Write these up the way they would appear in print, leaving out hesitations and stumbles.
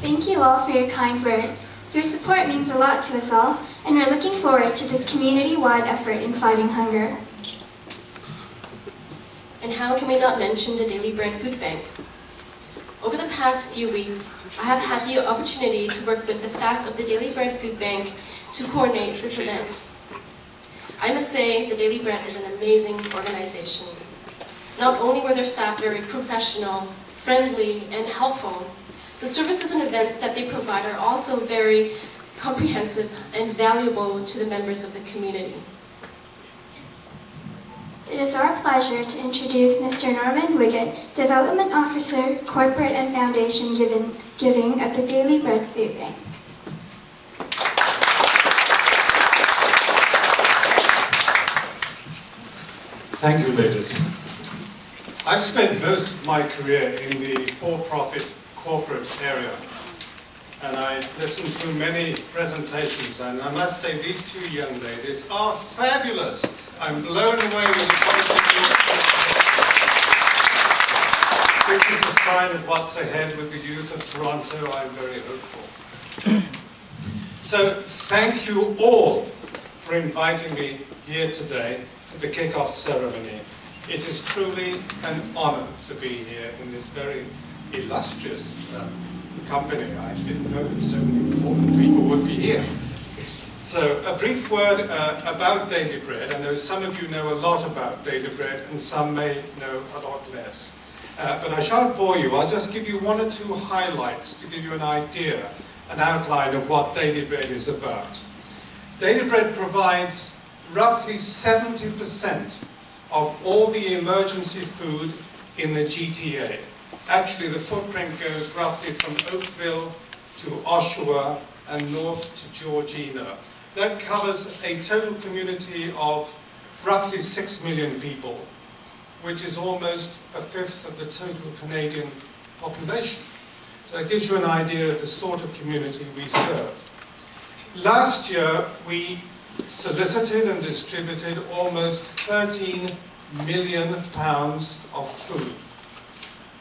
Thank you all for your kind words. Your support means a lot to us all, and we're looking forward to this community-wide effort in fighting hunger. And how can we not mention the Daily Bread Food Bank? Over the past few weeks, I have had the opportunity to work with the staff of the Daily Bread Food Bank to coordinate this event. I must say, the Daily Bread is an amazing organization. Not only were their staff very professional, friendly, and helpful, the services and events that they provide are also very comprehensive and valuable to the members of the community. It is our pleasure to introduce Mr. Norman Wiggett, Development Officer, Corporate and Foundation Giving at the Daily Bread Food Bank. Thank you, ladies. I've spent most of my career in the for-profit corporate area, and I listened to many presentations, and I must say these two young ladies are fabulous. I'm blown away with the quality. This is a sign of what's ahead with the youth of Toronto. I'm very hopeful. So thank you all for inviting me here today for the kick-off ceremony. It is truly an honor to be here in this very illustrious company. I didn't know that so many important people would be here. So a brief word about Daily Bread. I know some of you know a lot about Daily Bread and some may know a lot less. But I shan't bore you. I'll just give you one or two highlights to give you an idea, an outline of what Daily Bread is about. Daily Bread provides roughly 70% of all the emergency food in the GTA. Actually, the footprint goes roughly from Oakville to Oshawa and north to Georgina. That covers a total community of roughly 6 million people, which is almost a fifth of the total Canadian population. So that gives you an idea of the sort of community we serve. Last year, we solicited and distributed almost 13 million pounds of food.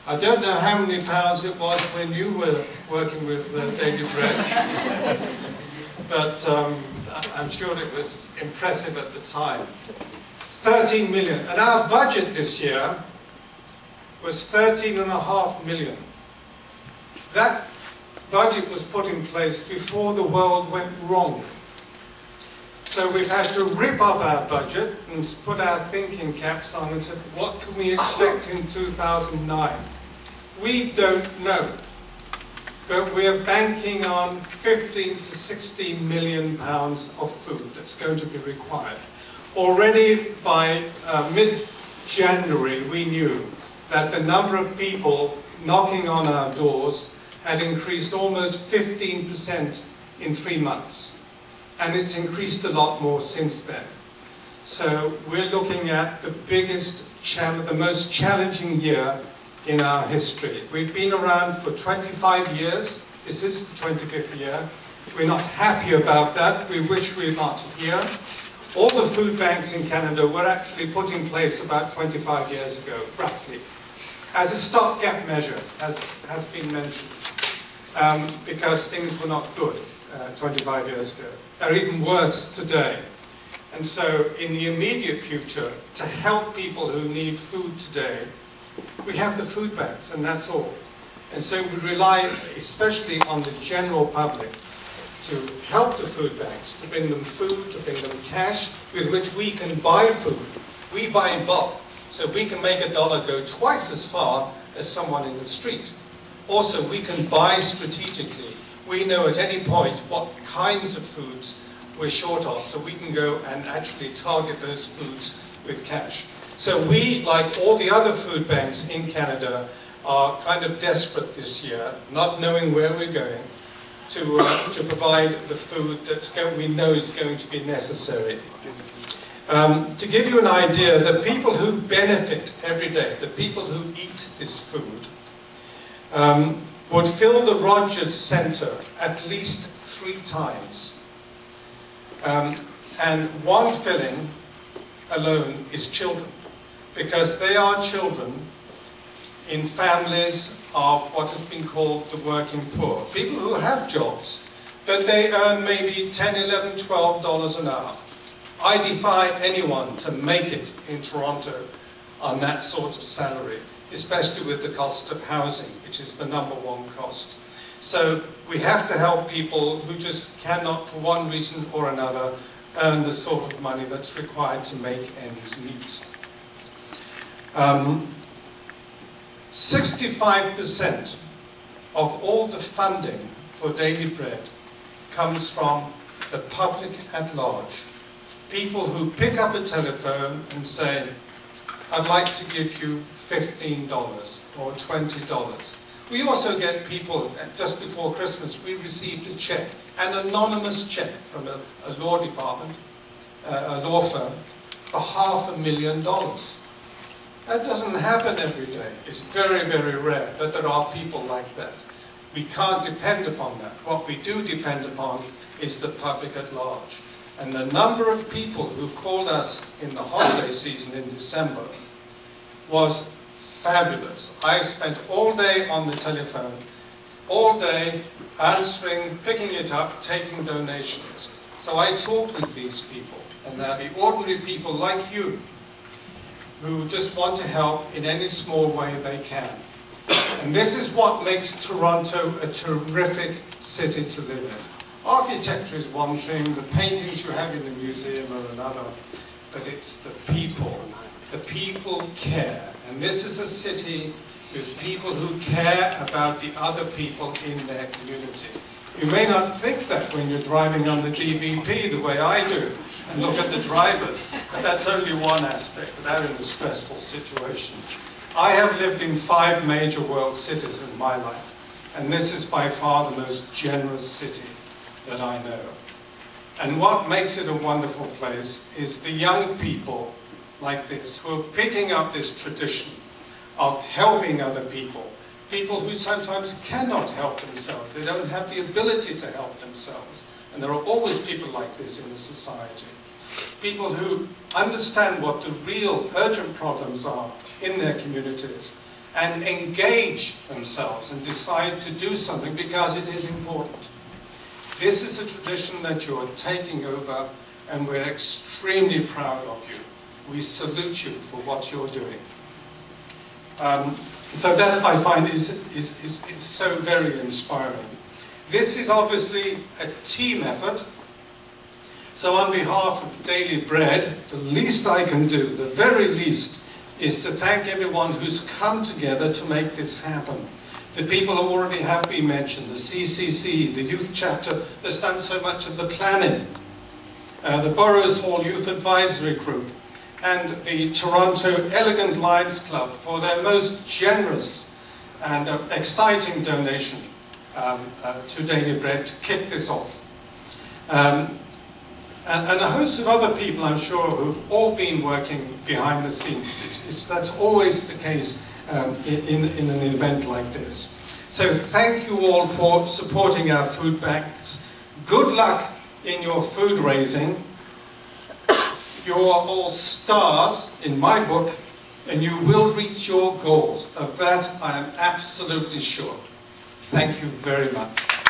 I don't know how many pounds it was when you were working with Daily Bread, but I'm sure it was impressive at the time. 13 million. And our budget this year was 13.5 million. That budget was put in place before the world went wrong. So we've had to rip up our budget and put our thinking caps on and say, what can we expect in 2009? We don't know. But we're banking on 15 to 16 million pounds of food that's going to be required. Already by mid-January, we knew that the number of people knocking on our doors had increased almost 15% in 3 months. And it's increased a lot more since then. So we're looking at the biggest, the most challenging year in our history. We've been around for 25 years. This is the 25th year. We're not happy about that. We wish we were not here. All the food banks in Canada were actually put in place about 25 years ago, roughly, as a stopgap measure, as has been mentioned, because things were not good 25 years ago. They're even worse today. And so in the immediate future, to help people who need food today, we have the food banks, and that's all. And so we rely especially on the general public to help the food banks, to bring them food, to bring them cash, with which we can buy food. We buy in bulk, so we can make a dollar go twice as far as someone in the street. Also, we can buy strategically. We know at any point what kinds of foods we're short of, so we can go and actually target those foods with cash. So we, like all the other food banks in Canada, are kind of desperate this year, not knowing where we're going, to provide the food that we know is going to be necessary. To give you an idea, the people who benefit every day, the people who eat this food, would fill the Rogers Centre at least 3 times. And one filling alone is children, because they are children in families of what has been called the working poor. People who have jobs, but they earn maybe $10, $11, $12 an hour. I defy anyone to make it in Toronto on that sort of salary, especially with the cost of housing, which is the #1 cost. So we have to help people who just cannot, for one reason or another, earn the sort of money that's required to make ends meet. 65% of all the funding for Daily Bread comes from the public at large. People who pick up a telephone and say, I'd like to give you $15 or $20. We also get people, just before Christmas, we received a check, an anonymous check from a law department, a law firm, for $500,000. That doesn't happen every day. It's very, very rare, but there are people like that. We can't depend upon that. What we do depend upon is the public at large. And the number of people who called us in the holiday season in December was fabulous. I spent all day on the telephone, all day answering, picking it up, taking donations. So I talk with these people, and they're the ordinary people like you who just want to help in any small way they can. And this is what makes Toronto a terrific city to live in. Architecture is one thing, the paintings you have in the museum are another, but it's the people. The people care. And this is a city with people who care about the other people in their community. You may not think that when you're driving on the DVP the way I do, and look at the drivers, but that's only one aspect. They're in a stressful situation. I have lived in 5 major world cities in my life, and this is by far the most generous city that I know. And what makes it a wonderful place is the young people like this who are picking up this tradition of helping other people. People who sometimes cannot help themselves. They don't have the ability to help themselves. And there are always people like this in the society. People who understand what the real urgent problems are in their communities and engage themselves and decide to do something because it is important. This is a tradition that you're taking over, and we're extremely proud of you. We salute you for what you're doing. So that, I find, is so very inspiring. This is obviously a team effort. So on behalf of Daily Bread, the least I can do, the very least, is to thank everyone who's come together to make this happen. The people who already have been mentioned, the CCC, the youth chapter that's done so much of the planning, the Burroughs Hall Youth Advisory Group, and the Toronto Elegant Lions Club for their most generous and exciting donation to Daily Bread to kick this off. And a host of other people, I'm sure, who've all been working behind the scenes. That's always the case in an event like this. So thank you all for supporting our food banks. Good luck in your food raising. You're all stars in my book, and you will reach your goals. Of that I am absolutely sure. Thank you very much.